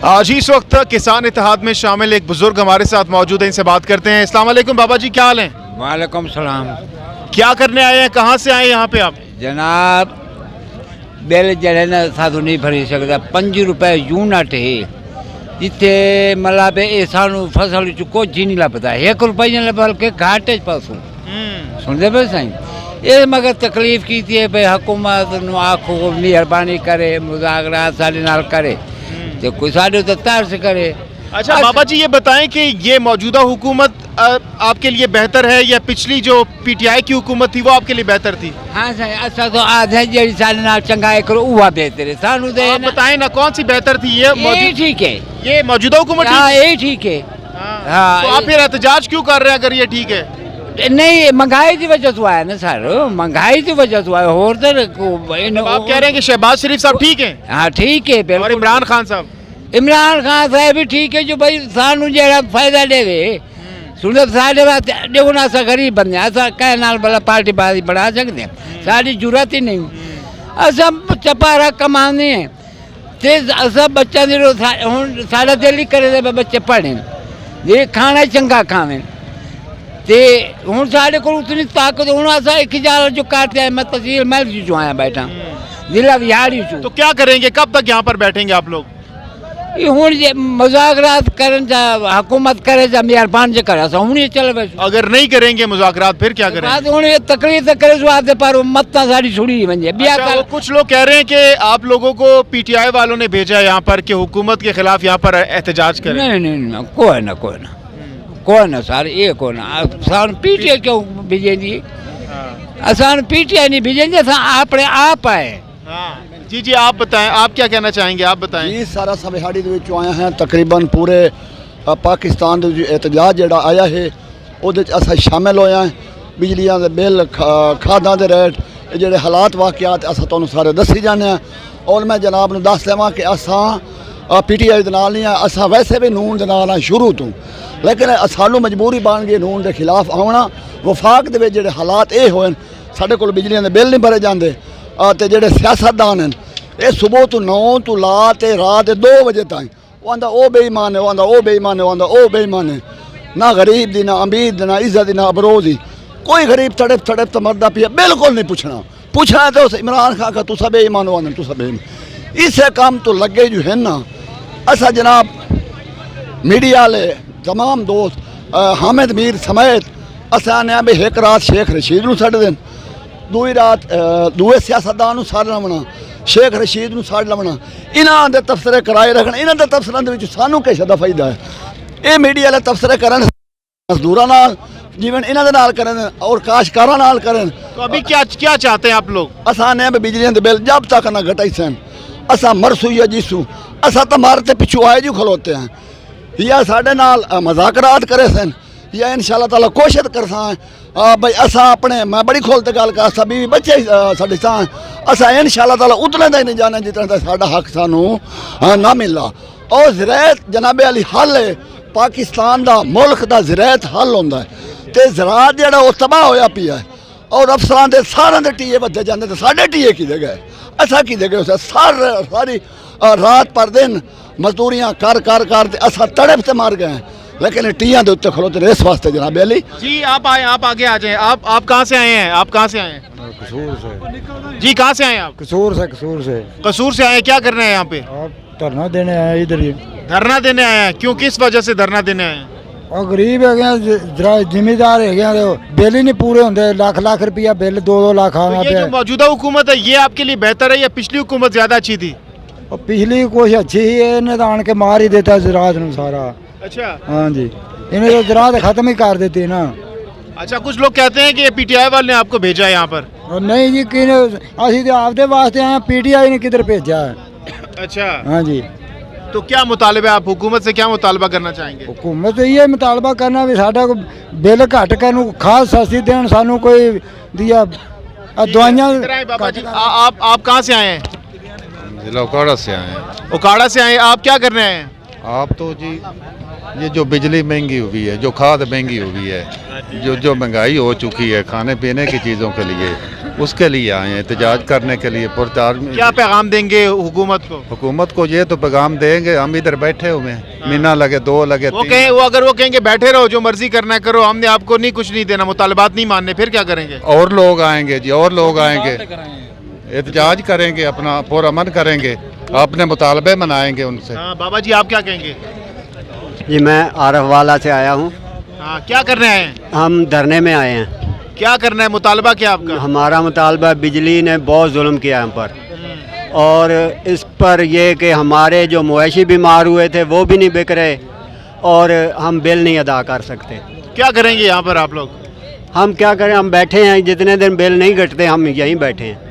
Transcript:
आज ही इस वक्त किसान इत्तेहाद में शामिल एक बुजुर्ग हमारे साथ मौजूद हैं, इनसे बात करते हैं। अस्सलाम वालेकुम बाबा जी, क्या हाल है? वालेकुम सलाम। क्या करने आए हैं, कहाँ से आए यहाँ पे आप? जनाब बिल जड़े ना साधु नहीं भरी सकता, 5 रुपए यूनिट है जिथे मतलब ये सानू फसल च कुछ ही नहीं लभदा, 1 रुपया ने बल्कि घाटे पासों सुनते पे साईं। ये मगर तकलीफ की है भाई हुकूमत नू आखो मेहरबानी करे, मुज़ाकरात साडे नाल करे तो कोई साडे तो तरस करे। अच्छा बाबा जी, ये बताएं कि ये मौजूदा हुकूमत आपके लिए बेहतर है या पिछली जो पीटीआई की हुकूमत थी वो आपके लिए बेहतर थी? हाँ सही, अच्छा तो आधे जी साडे नाल चंगाई करो वह बेहतर है सानू दे। आप बताएं ना कौन सी बेहतर थी? ये ठीक है, ये मौजूदा हुकूमत? हाँ यही ठीक है। हाँ, तो आप फिर एहतजाज क्यों कर रहे हैं अगर ये ठीक है? नहीं, महंगाई की वजह से आया ना सर, महंगाई की वजह से आया। और तो आप कह रहे हैं कि शहबाज शरीफ साहब ठीक है? हाँ ठीक है बिल्कुल। और इमरान खान साहब? इमरान खान साहब भी ठीक है जो भाई सानू जरा फायदा देवे। सुनो साढ़े बात देखो ना, असा गरीब बंदे असा कह नाल भला पार्टी बाजी बढ़ा सकते हैं, सारी जरूरत ही नहीं। असा चपारा कमाने ते असा बच्चा हूँ साढ़ा दिल ही करे बच्चे पढ़ें, ये खाना चंगा खावें ते हूँ साढ़े को उतनी ताकत। हूँ असा 1000 जो काटते हैं, मैं तहसील महल जो आया बैठा जिला बिहारी चू। तो क्या करेंगे, कब तक यहाँ पर बैठेंगे आप लोग? हूँ मुज़ाकरात करन जा हुकूमत करे जा मेहरबान जे करे हूँ ये चल। अगर नहीं करेंगे मुज़ाकरात फिर क्या करेंगे? हूँ ये तकलीफ तो करे स्वाद पर मत सारी छुड़ी बन अच्छा, कुछ लोग कह रहे हैं कि आप लोगों को पीटीआई वालों ने भेजा है यहाँ पर कि हुकूमत के खिलाफ यहाँ पर एहतजाज करें। नहीं कोई ना सर, ये कोई ना सान पीटीआई क्यों भेजेंगी? असान पीटीआई नहीं भेजेंगे, अपने आप आए। जी जी, आप बताएं, आप क्या कहना चाहेंगे, आप बताएं। जी सारा सबिहाड़ी दे विच आए हैं, तकरीबन पूरे पाकिस्तान दे एहतजाज जिहड़ा आया है उहदे च असां शामिल होए हैं। बिजलियां दे बिल, खादां दे रेट, जिहड़े हालात वाकियात असां तुहानूं सारे दस्सी जाने हैं। और मैं जनाब नूं दस देवां कि असां पीटीआई दे नाल नहीं हैं, असां वैसे भी नून दे नाल हैं शुरू तो, लेकिन सानू मजबूरी बन गई नून के खिलाफ आना। वफाक दे विच जिहड़े हालात ये होए, साडे कोल बिजलियां दे बिल नहीं भरे जांदे ते जिहड़े सियासतदान हैं ये सुबह तो 9 तो ला ते रात 2 बजे तक वो आंदा ओ बेईमान है, वो आंदा ओ बेईमान है, वो आंदा ओ बेईमान है। ना गरीब दी, ना अमीर दी, ना इज्जत दी, ना अबरोज दी। कोई गरीब तड़प तड़प तो मरदा पिया, बिल्कुल नहीं पूछना तो इमरान खान का तुसा बेईमान हो, तू सब बेईमान। इसे काम तो लगे जो है ना। असा जनाब मीडिया वाले तमाम दोस्त हामिद मीर समेत असा आने भी एक रात शेख रशीद नूं छड्ड देन, दूई रात दूए सियासतदान नूं साड़ लवना, शेख रशीद नूं साड़ लवना, इन्हां दे तबसरे कराए रखना। इन्हां दे तबसरां दे विच सानू किस दा फायदा है? ये मीडिया वाले तबसरे करन मजदूरां नाल जीवन इन्हां दे नाल करन और काशकारां नाल करन। तो अभी क्या चाहते हैं आप लोग? असा ने बिजलियां दे बिल जब तक ना घटाई सन असा मरसू या जीसू, असा तो मारते पिछू आए जो खलोते हैं, या साढ़े नाल मजाकरात करे सन, या इंशाअल्लाह ताला कोशिश करसा भाई असा अपने, मैं बड़ी खोल के गल कर, बीवी बच्चे साढ़े सां, असा इंशाअल्लाह ताला उतने का ही नहीं जाने जितना तक साडा हक सानू ना मिला। और ज़राअत जनाबे अली हल है, पाकिस्तान दा मुल्क दा ज़राअत हल होंदा है, ते ज़राअत जिहड़ा वो तबाह होया पिया है। और अफसरां दे सारे दे टीए बदे जाते तो साढ़े टीए किदे गए, असा किदे गए? सारी रात पर दिन मजदूरियां कर असा तड़प से मर गए, लेकिन टीयां दे उत्ते खलोते इस वास्ते जनाब अली। जी आप आए, आप आगे आ जाएं। आप कहाँ से आए हैं? आप कहाँ से आए हैं? कसूर से। जी कहाँ से आए हैं आप? कसूर से आए हैं। क्या कर रहे हैं यहाँ पे? धरना देने आए इधर ही। धरना देने आए हैं? क्यों, किस वजह से धरना देने आए हैं? और गरीब है, जिम्मेदार है, बिल ही नहीं पूरे होंगे, लाख रुपया बिल 2-2 लाख आना। ये जो मौजूदा हुकूमत है ये आपके लिए बेहतर है या पिछली हुकूमत ज्यादा अच्छी थी? और पिछली कुछ अच्छी ही है, इन्हें तो आन के मार ही देता ज़राअत नूं सारा। अच्छा हाँ जी, इन्हें तो ज़राअत खत्म ही कर देती ना। अच्छा, कुछ लोग कहते हैं कि ये पीटीआई वाले ने आपको भेजा है यहाँ पर। और नहीं जी, कि असी तो आपके वास्ते आए, पीटीआई ने किधर भेजा है। अच्छा हाँ जी, तो क्या मुतालबा है, आप हुकूमत से क्या मुतालबा करना चाहेंगे? हुकूमत तो ये मुतालबा करना भी साडा को बिल घट कर खाद सस्ती देन, सानू कोई दिया दवाइयाँ। बाबा जी आप कहाँ से आए हैं? जिला उकाड़ा से आए हैं। उकाड़ा से आए, आप क्या कर रहे हैं? आप तो जी ये जो बिजली महंगी हुई है, जो खाद महंगी हुई है, जो महंगाई हो चुकी है खाने पीने की चीज़ों के लिए, उसके लिए आए हैं एहतजाज करने के लिए पुरतार में। क्या पैगाम देंगे हुकूमत को? हुकूमत को ये तो पैगाम देंगे, हम इधर बैठे हुए हैं, महीना लगे, 2 लगे, वो 3 कहें, वो अगर वो कहेंगे बैठे रहो, जो मर्जी करना है करो, हमने आपको नहीं कुछ नहीं देना, मुतालबात नहीं मानने, फिर क्या करेंगे? और लोग आएंगे जी, और लोग आएंगे, एहतजाज करेंगे, अपना पुरअमन करेंगे, अपने मुतालबे मनाएंगे उनसे। हाँ बाबा जी, आप क्या कहेंगे? जी मैं आरफ वाला से आया हूँ। हाँ, क्या करने आए हैं? हम धरने में आए हैं। क्या करना है, मुतालबा क्या आपका? हमारा मुतालबा, बिजली ने बहुत जुल्म किया हम पर, और इस पर ये कि हमारे जो मवेशी बीमार हुए थे वो भी नहीं बिक रहे, और हम बिल नहीं अदा कर सकते। क्या करेंगे यहाँ पर आप लोग? हम क्या करें, हम बैठे हैं, जितने दिन बिल नहीं कटते हम यहीं बैठे हैं।